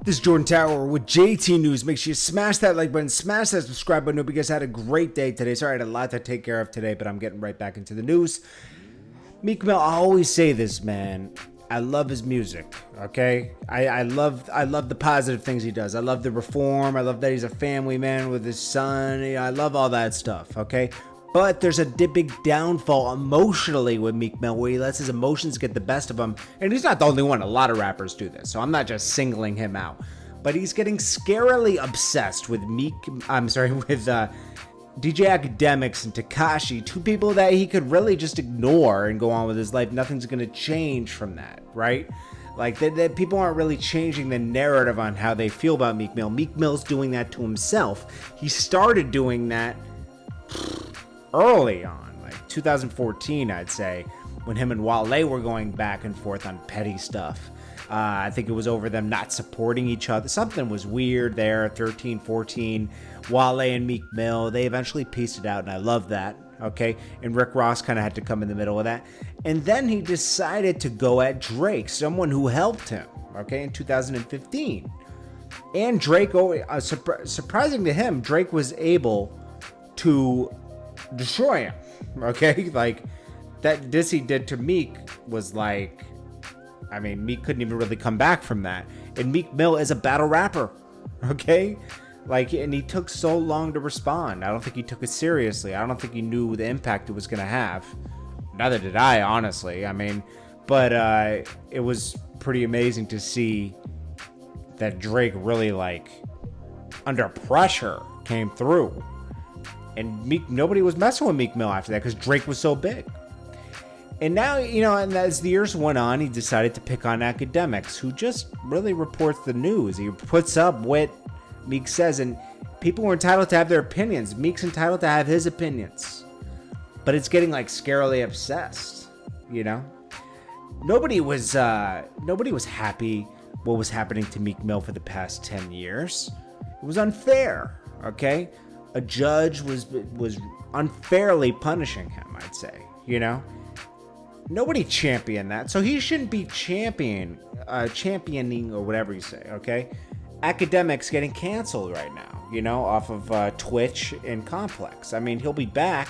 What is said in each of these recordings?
This is Jordan Tower with JT News. Make sure you smash that like button, smash that subscribe button. Hope you guys had a great day today. Sorry, I had a lot to take care of today, but I'm getting right back into the news. Meek Mill, I always say this, man. I love his music, okay? I love the positive things he does. I love the reform. I love that he's a family man with his son. I love all that stuff, okay? But there's a big downfall emotionally with Meek Mill where he lets his emotions get the best of him. And he's not the only one. A lot of rappers do this. So I'm not just singling him out. But he's getting scarily obsessed with DJ Akademiks and Tekashi, two people that he could really just ignore and go on with his life. Nothing's going to change from that, right? Like, that people aren't really changing the narrative on how they feel about Meek Mill. Meek Mill's doing that to himself. He started doing that early on, like 2014, I'd say, when him and Wale were going back and forth on petty stuff. I think it was over them not supporting each other. Something was weird there, 13, 14. Wale and Meek Mill, they eventually pieced it out, and I love that, okay? And Rick Ross kind of had to come in the middle of that. And then he decided to go at Drake, someone who helped him, okay, in 2015. And Drake, surprising to him, Drake was able to destroy him, okay? Like, that diss he did to Meek was like, I mean, Meek couldn't even really come back from that. And Meek Mill is a battle rapper, okay? Like, and he took so long to respond. I don't think he took it seriously. I don't think he knew the impact it was going to have. Neither did I, honestly. I mean, but it was pretty amazing to see that Drake really, like, under pressure came through. And nobody was messing with Meek Mill after that because Drake was so big. And now, you know, and as the years went on, he decided to pick on Akademiks, who just really reports the news. He puts up what Meek says, and people are entitled to have their opinions. Meek's entitled to have his opinions. But it's getting, like, scarily obsessed, you know? Nobody was happy what was happening to Meek Mill for the past 10 years. It was unfair, okay? A judge was unfairly punishing him, I'd say, you know? Nobody championed that, so he shouldn't be championing or whatever you say, okay? Akademiks getting canceled right now, you know, off of Twitch and Complex. I mean, he'll be back,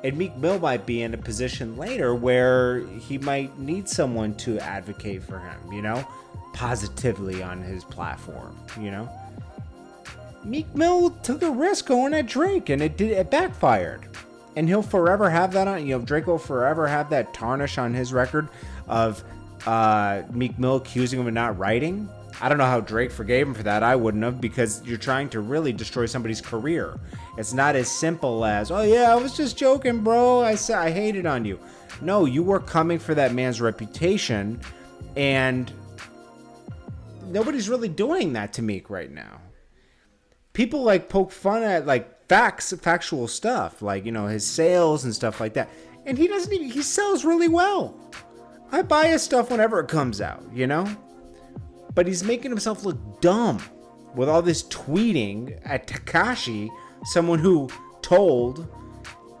and Meek Mill might be in a position later where he might need someone to advocate for him, you know, positively on his platform, you know? Meek Mill took a risk going at Drake, and it backfired. And he'll forever have that on, you know, Drake will forever have that tarnish on his record of Meek Mill accusing him of not writing. I don't know how Drake forgave him for that. I wouldn't have, because you're trying to really destroy somebody's career. It's not as simple as, oh yeah, I was just joking, bro. I hated on you. No, you were coming for that man's reputation, and nobody's really doing that to Meek right now. People like poke fun at like factual stuff, like, you know, his sales and stuff like that, and he sells really well. I buy his stuff whenever it comes out, you know, but he's making himself look dumb with all this tweeting at Tekashi, someone who told,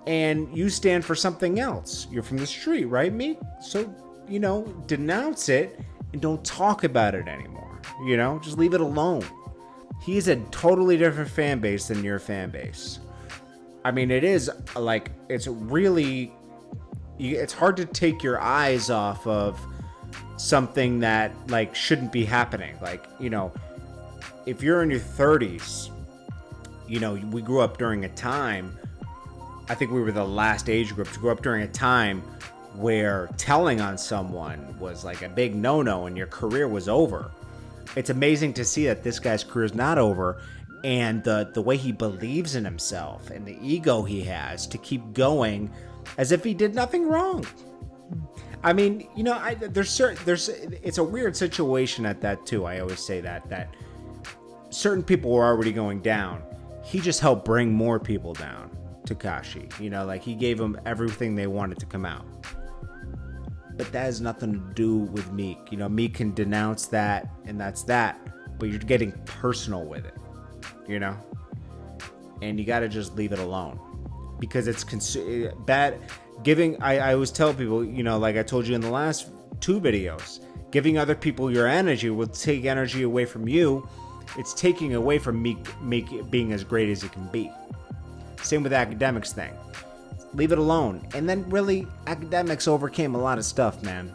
and you stand for something else. You're from the street, right, Meek? So, you know, denounce it and don't talk about it anymore, you know, just leave it alone. He's a totally different fan base than your fan base. I mean, it is like, it's hard to take your eyes off of something that, like, shouldn't be happening. Like, you know, if you're in your 30s, you know, we grew up during a time, I think we were the last age group to grow up during a time where telling on someone was like a big no-no and your career was over. It's amazing to see that this guy's career is not over, and the way he believes in himself and the ego he has to keep going as if he did nothing wrong. I mean, you know, it's a weird situation at that too. I always say that certain people were already going down. He just helped bring more people down. Tekashi, you know, like, he gave them everything they wanted to come out. But that has nothing to do with Meek. You know, Meek can denounce that, and that's that. But you're getting personal with it, you know? And you got to just leave it alone. Because it's bad. I always tell people, you know, like I told you in the last 2 videos, Giving other people your energy will take energy away from you. It's taking away from Meek being as great as it can be. Same with Akademiks thing. Leave it alone. And then really, Akademiks overcame a lot of stuff, man.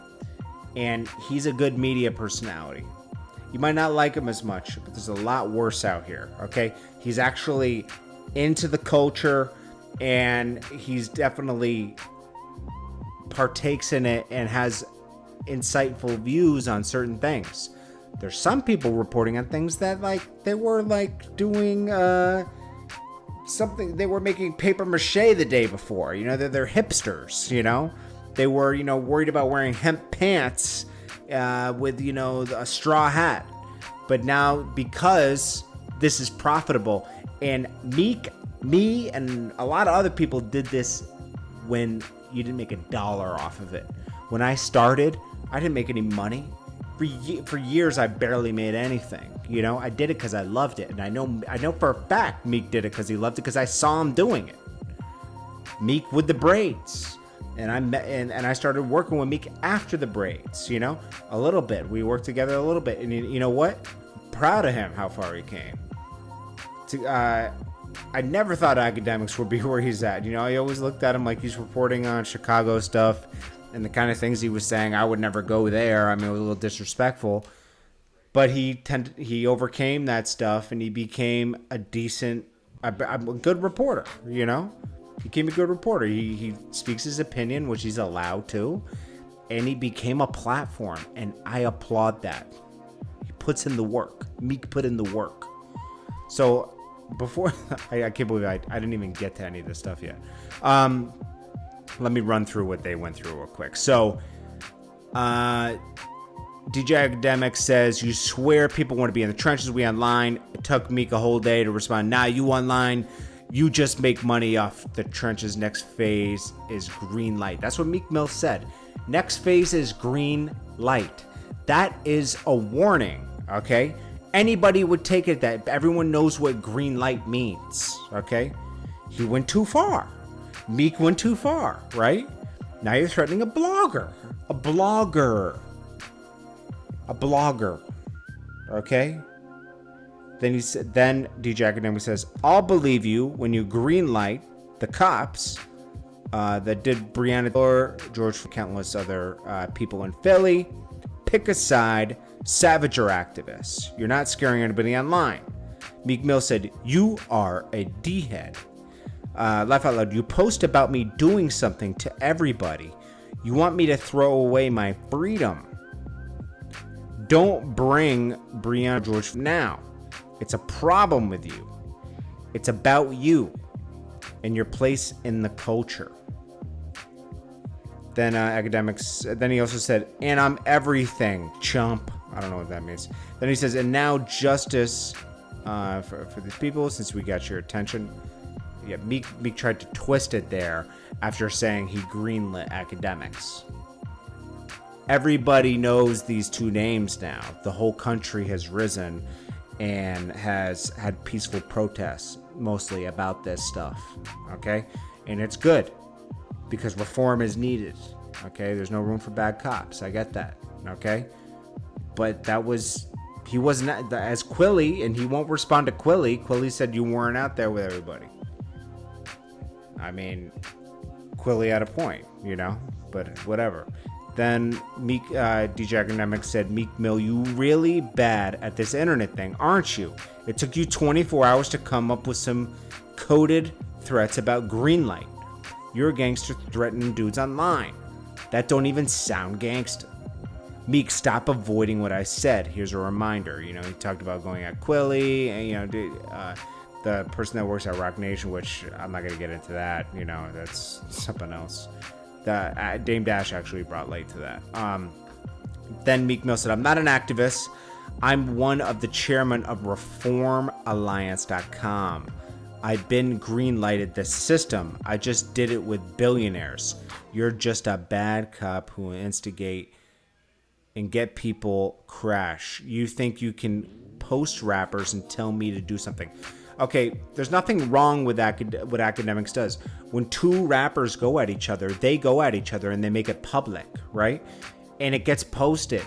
And he's a good media personality. You might not like him as much, but there's a lot worse out here, okay? He's actually into the culture, and he's definitely partakes in it and has insightful views on certain things. There's some people reporting on things that, like, they were, like, doing something. They were making paper mache the day before. You know, they're hipsters, you know? They were, worried about wearing hemp pants with, a straw hat. But now, because this is profitable, and Meek, me, and a lot of other people did this when you didn't make $1 off of it. When I started, I didn't make any money. For years, I barely made anything. I did it because I loved it. And I know for a fact Meek did it because he loved it, because I saw him doing it. Meek with the braids. And I started working with Meek after the braids, a little bit. We worked together a little bit. And you know what? Proud of him, how far he came. I never thought Akademiks would be where he's at. I always looked at him like he's reporting on Chicago stuff and the kind of things he was saying. I would never go there. I mean, it was a little disrespectful. But he overcame that stuff, and he became a good reporter, He became a good reporter. He speaks his opinion, which he's allowed to, and he became a platform, and I applaud that. He puts in the work. Meek put in the work. So before, I can't believe I didn't even get to any of this stuff yet. Let me run through what they went through real quick. So, DJ Akademiks says, you swear people want to be in the trenches, we online. It took Meek a whole day to respond. Nah, you online. You just make money off the trenches. Next phase is green light. That's what Meek Mill said. Next phase is green light. That is a warning, okay? Anybody would take it that everyone knows what green light means, okay? He went too far. Meek went too far, right? Now you're threatening a blogger. A blogger, okay? Then DJ Akademiks says, I'll believe you when you greenlight the cops that did Breonna or George, countless other people in Philly. Pick a side, savage or activist. You're not scaring anybody online. Meek Mill said, you are a D-head. Laugh out loud. You post about me doing something to everybody. You want me to throw away my freedom. Don't bring Breonna George now. It's a problem with you. It's about you and your place in the culture. Then Akademiks. Then he also said, and I'm everything, chump. I don't know what that means. Then he says, and now justice for these people, since we got your attention. Yeah, Meek tried to twist it there after saying he greenlit Akademiks. Everybody knows these two names now. The whole country has risen and has had peaceful protests, mostly about this stuff, okay? And it's good, because reform is needed, okay? There's no room for bad cops. I get that, okay? But he wasn't, as Quilly, and he won't respond to Quilly. Quilly said you weren't out there with everybody. I mean, Quilly had a point, but whatever. Then DJ Akademiks said, Meek Mill, you really bad at this internet thing, aren't you? It took you 24 hours to come up with some coded threats about greenlight. You're a gangster threatening dudes online. That don't even sound gangster. Meek, stop avoiding what I said. Here's a reminder. He talked about going at Quilly, and the person that works at Rock Nation, which I'm not gonna get into that. That's something else. Dame Dash actually brought light to that. Then Meek Mill said, I'm not an activist. I'm one of the chairman of reformalliance.com. I've been green-lighted the system. I just did it with billionaires. You're just a bad cop who will instigate and get people crash. You think you can post rappers and tell me to do something. Okay, there's nothing wrong with what Akademiks does. When two rappers go at each other, they go at each other and they make it public, right? And it gets posted.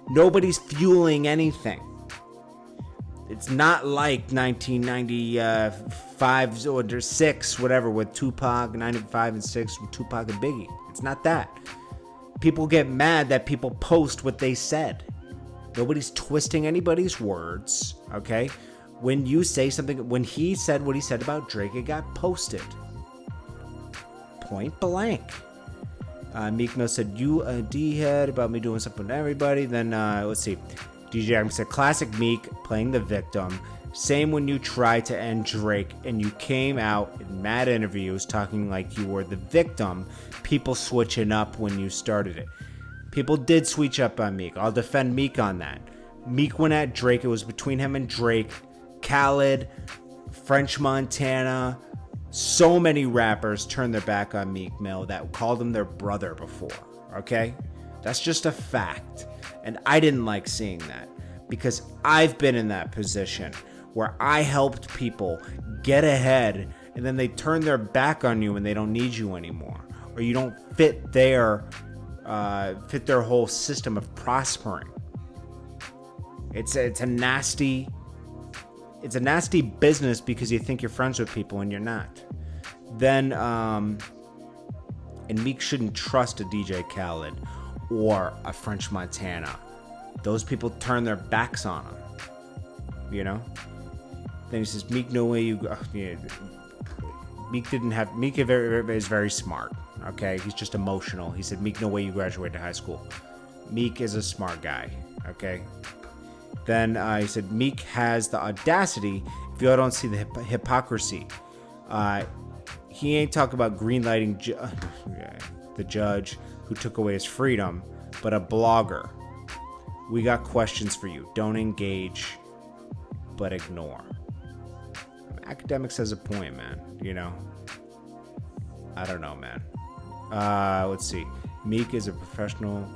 Nobody's fueling anything. It's not like 1995 or 6, whatever, with Tupac, 95 and 6 with Tupac and Biggie. It's not that. People get mad that people post what they said. Nobody's twisting anybody's words, okay? When you say something, when he said what he said about Drake, it got posted. Point blank. Meek Mill said, you a D-head about me doing something to everybody. Then, let's see. DJ Akademiks said, classic Meek playing the victim. Same when you tried to end Drake and you came out in mad interviews talking like you were the victim. People switching up when you started it. People did switch up on Meek. I'll defend Meek on that. Meek went at Drake. It was between him and Drake. Khaled, French Montana. So many rappers turned their back on Meek Mill that called him their brother before. Okay? That's just a fact. And I didn't like seeing that because I've been in that position where I helped people get ahead and then they turn their back on you and they don't need you anymore, or you don't fit their whole system of prospering. It's a nasty business because you think you're friends with people and you're not. Then and Meek shouldn't trust a DJ Khaled or a French Montana. Those people turn their backs on him, you know. Then he says, Meek, no way you go. Yeah. Meek is very smart, okay? He's just emotional. He said, Meek, no way you graduated high school. Meek is a smart guy, okay? Then he said, Meek has the audacity, if you all don't see the hypocrisy. He ain't talking about greenlighting the judge who took away his freedom, but a blogger. We got questions for you. Don't engage, but ignore. Akademiks has a point, man. You know, I don't know, man. Let's see. Meek is a professional.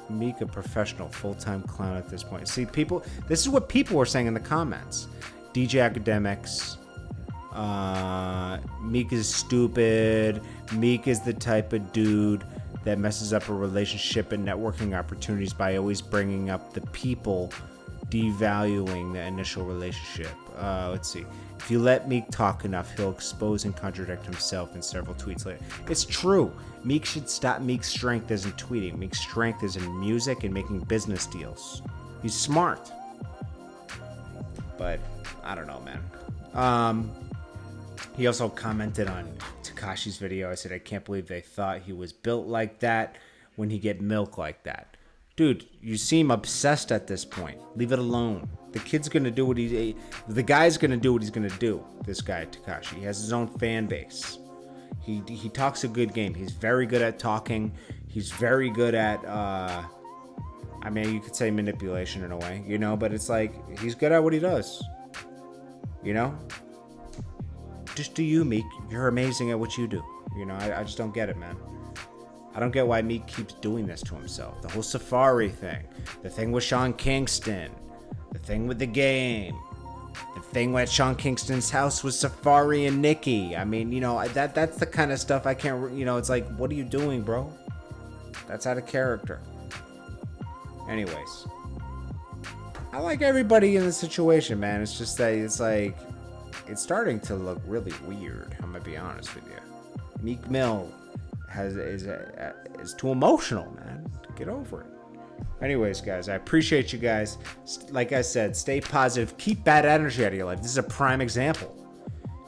Meek a professional full-time clown at this point. See, people. This is what people were saying in the comments. DJ Akademiks. Meek is stupid. Meek is the type of dude that messes up a relationship and networking opportunities by always bringing up the people, devaluing the initial relationship. Let's see. If you let Meek talk enough, he'll expose and contradict himself in several tweets later. It's true. Meek should stop. Meek's strength isn't tweeting. Meek's strength is in music and making business deals. He's smart. But I don't know, man. He also commented on Tekashi's video. I said, I can't believe they thought he was built like that when he get milk like that. Dude, you seem obsessed at this point. Leave it alone. The kid's gonna do what the guy's gonna do what he's gonna do. This guy, Tekashi, he has his own fan base. He talks a good game. He's very good at talking. He's very good at, I mean, you could say manipulation in a way, you know, but it's like, he's good at what he does, you know? Just do you, Meek. You're amazing at what you do. You know, I just don't get it, man. I don't get why Meek keeps doing this to himself. The whole Safari thing, the thing with Sean Kingston, the thing with the game, the thing at Sean Kingston's house with Safari and Nicki. I mean, you know, that's the kind of stuff I can't, you know, it's like, what are you doing, bro? That's out of character. Anyways, I like everybody in the situation, man. It's just that it's like, it's starting to look really weird. I'm gonna be honest with you. Meek Mill is too emotional, man. Get over it. Anyways, guys, I appreciate you guys. Like I said, stay positive. Keep bad energy out of your life. This is a prime example.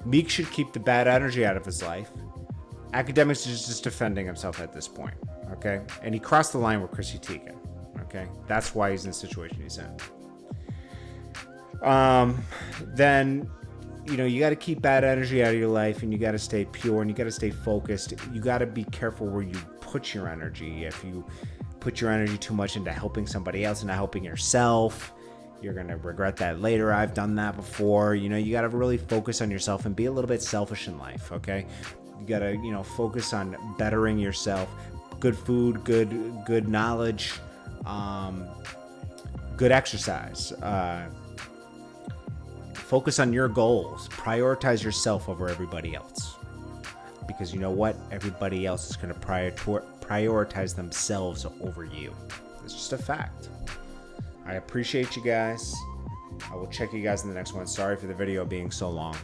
Meek should keep the bad energy out of his life. Akademiks is just defending himself at this point, okay? And he crossed the line with Chrissy Teigen, okay? That's why he's in the situation he's in. Then, you know, you got to keep bad energy out of your life, and you got to stay pure, and you got to stay focused. You got to be careful where you put your energy. If you put your energy too much into helping somebody else and not helping yourself, you're going to regret that later. I've done that before. You know, you got to really focus on yourself and be a little bit selfish in life, okay? You got to, you know, focus on bettering yourself. Good food, good knowledge, good exercise. Focus on your goals. Prioritize yourself over everybody else. Because you know what? Everybody else is going to prioritize themselves over you. It's just a fact. I appreciate you guys. I will check you guys in the next one. Sorry for the video being so long.